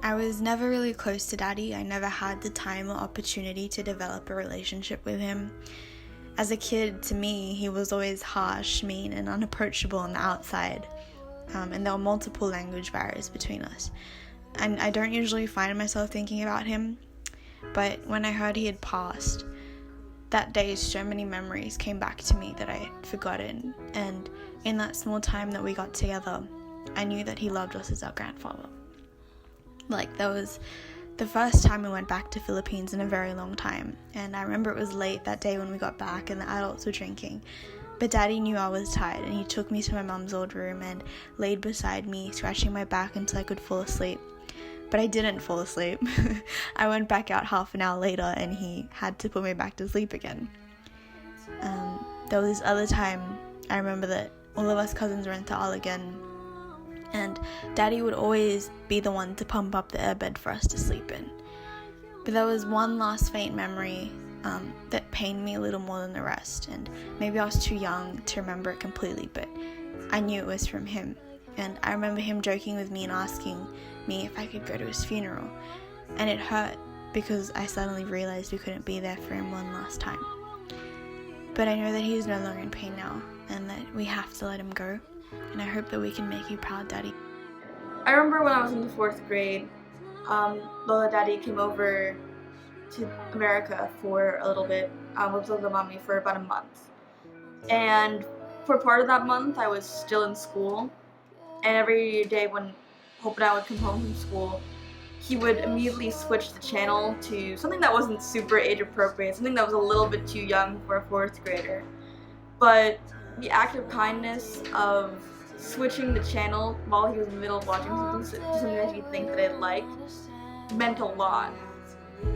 I was never really close to Daddy. I never had the time or opportunity to develop a relationship with him. As a kid, to me, he was always harsh, mean, and unapproachable on the outside. And there were multiple language barriers between us. And I don't usually find myself thinking about him, but when I heard he had passed, that day so many memories came back to me that I had forgotten. And in that small time that we got together, I knew that he loved us as our grandfather. Like, that was the first time we went back to Philippines in a very long time, and I remember it was late that day when we got back and the adults were drinking, but Daddy knew I was tired and he took me to my mum's old room and laid beside me, scratching my back until I could fall asleep. But I didn't fall asleep. I went back out half an hour later and he had to put me back to sleep again. There was this other time I remember that all of us cousins were in Taal again, and Daddy would always be the one to pump up the airbed for us to sleep in. But there was one last faint memory that pained me a little more than the rest, and maybe I was too young to remember it completely, but I knew it was from him. And I remember him joking with me and asking me if I could go to his funeral, and it hurt because I suddenly realized we couldn't be there for him one last time. But I know that he is no longer in pain now, and that we have to let him go. And I hope that we can make you proud, Daddy. I remember when I was in the 4th grade, Lola Daddy came over to America for a little bit, with Lola Mommy for about a month. And for part of that month, I was still in school. And every day when Hope and I would come home from school, he would immediately switch the channel to something that wasn't super age appropriate, something that was a little bit too young for a 4th grader. But the act of kindness of switching the channel while he was in the middle of watching something that he'd think that I'd like meant a lot.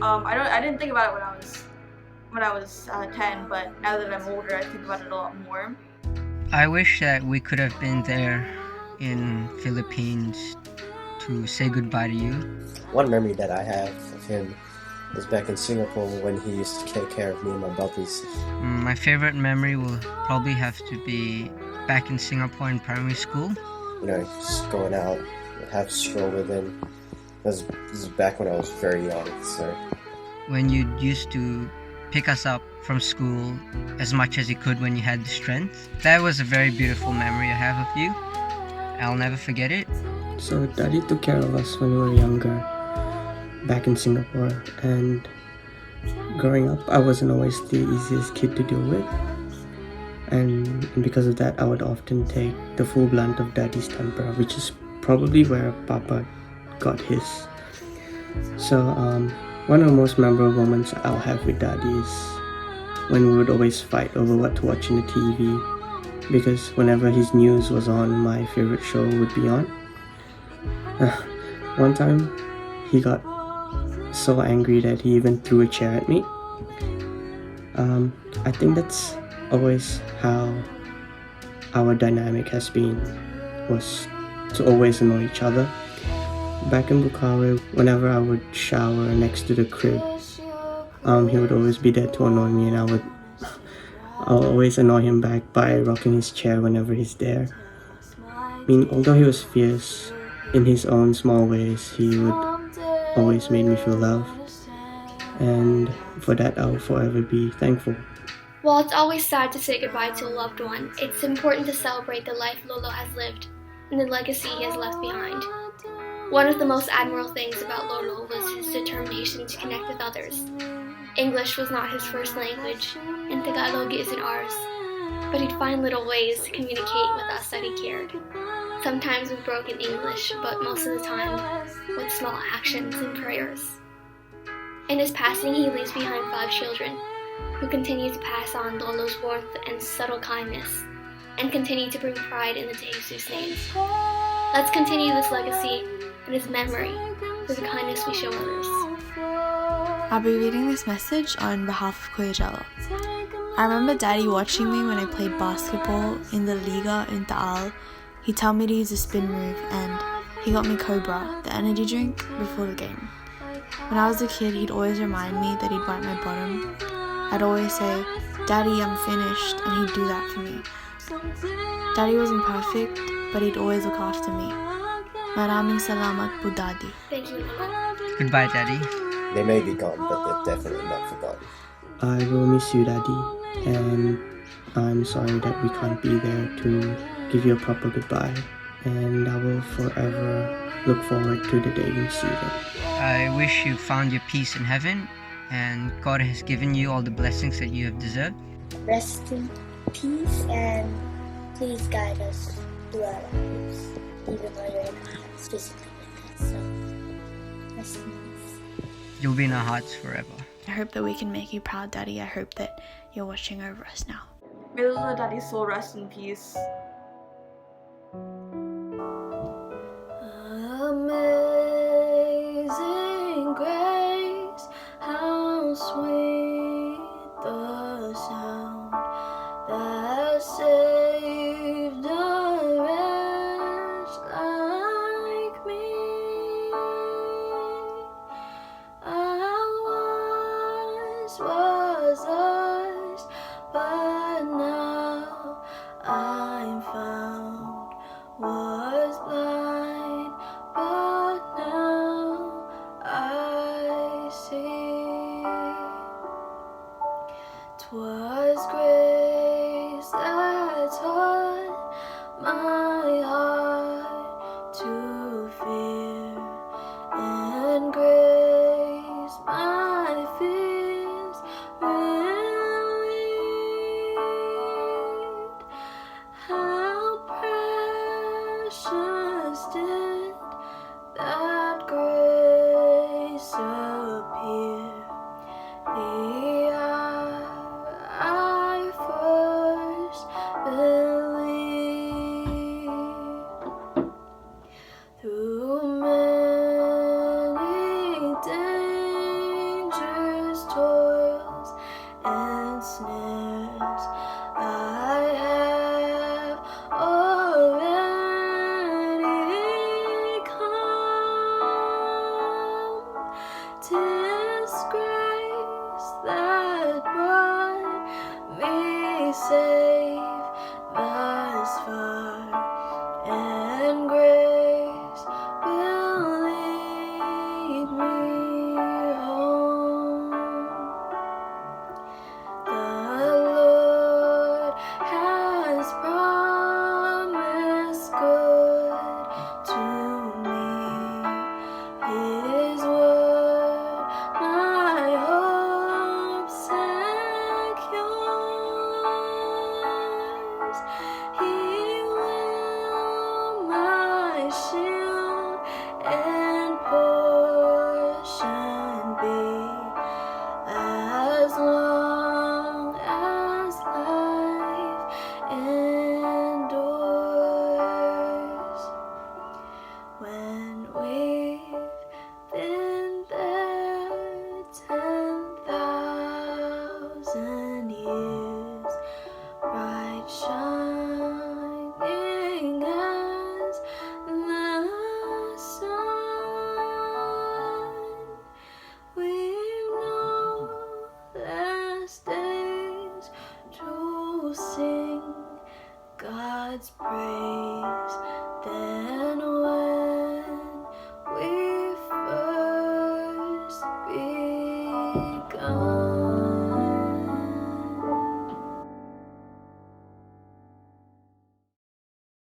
I didn't think about it when I was 10, but now that I'm older, I think about it a lot more. I wish that we could have been there in Philippines to say goodbye to you. One memory that I have of him is back in Singapore when he used to take care of me and my brothers. My favorite memory will probably have to be back in Singapore in primary school. Just going out, have a stroll with him. This is back when I was very young, so. When you used to pick us up from school as much as you could when you had the strength. That was a very beautiful memory I have of you. I'll never forget it. So Daddy took care of us when we were younger, back in Singapore, and growing up I wasn't always the easiest kid to deal with, and because of that I would often take the full blunt of Daddy's temper, which is probably where Papa got his. So one of the most memorable moments I'll have with Daddy is when we would always fight over what to watch in the TV, because whenever his news was on, my favorite show would be on. One time he got so angry that he even threw a chair at me. I think that's always how our dynamic has been, was to always annoy each other. Back in Bukawi, whenever I would shower next to the crib, he would always be there to annoy me, and I'll always annoy him back by rocking his chair whenever he's there. I mean, although he was fierce in his own small ways, he would always make me feel loved, and for that I'll forever be thankful. While it's always sad to say goodbye to a loved one, it's important to celebrate the life Lolo has lived and the legacy he has left behind. One of the most admirable things about Lolo was his determination to connect with others. English was not his first language, and Tagalog isn't ours, but he'd find little ways to communicate with us that he cared. Sometimes with broken English, but most of the time with small actions and prayers. In his passing, he leaves behind 5 children, who continue to pass on Lolo's warmth and subtle kindness, and continue to bring pride in the De Jesus name. Let's continue this legacy and his memory through the kindness we show others. I'll be reading this message on behalf of Kuya Jello. I remember Daddy watching me when I played basketball in the Liga in Taal. He told me to use a spin move, and he got me Cobra, the energy drink, before the game. When I was a kid, he'd always remind me that he'd wipe my bottom. I'd always say, "Daddy, I'm finished," and he'd do that for me. Daddy wasn't perfect, but he'd always look after me. Maraming salamat po, Daddy. Thank you, Lolo. Goodbye, Daddy. They may be gone, but they're definitely not forgotten. I will miss you, Daddy, and I'm sorry that we can't be there to give you a proper goodbye. And I will forever look forward to the day we see them. I wish you found your peace in heaven, and God has given you all the blessings that you have deserved. Rest in peace, and please guide us through our lives, even though you're in our hearts physically with us. So, rest in peace. You'll be in our hearts forever. I hope that we can make you proud, Daddy. I hope that you're watching over us now. May the little daddy's soul rest in peace. Amazing grace, how sweet the sound that saved a wretch like me. I was lost, but now I'm found. Was blind, but now I see. 'Twas grace that taught my heart to fear, and grace my fears relieved. How precious did that grace appear the hour I first believed. Through many dangers, toils, and snares, I have already come. 'Tis grace that brought me safe thus far, and grace will lead me home. The Lord has promised good to me. His word my hope secures. He will my shield and portion be, as long as life endures. When we've been there 10,000 years, bright shining as the sun, we've known last days to sing God's praise. Then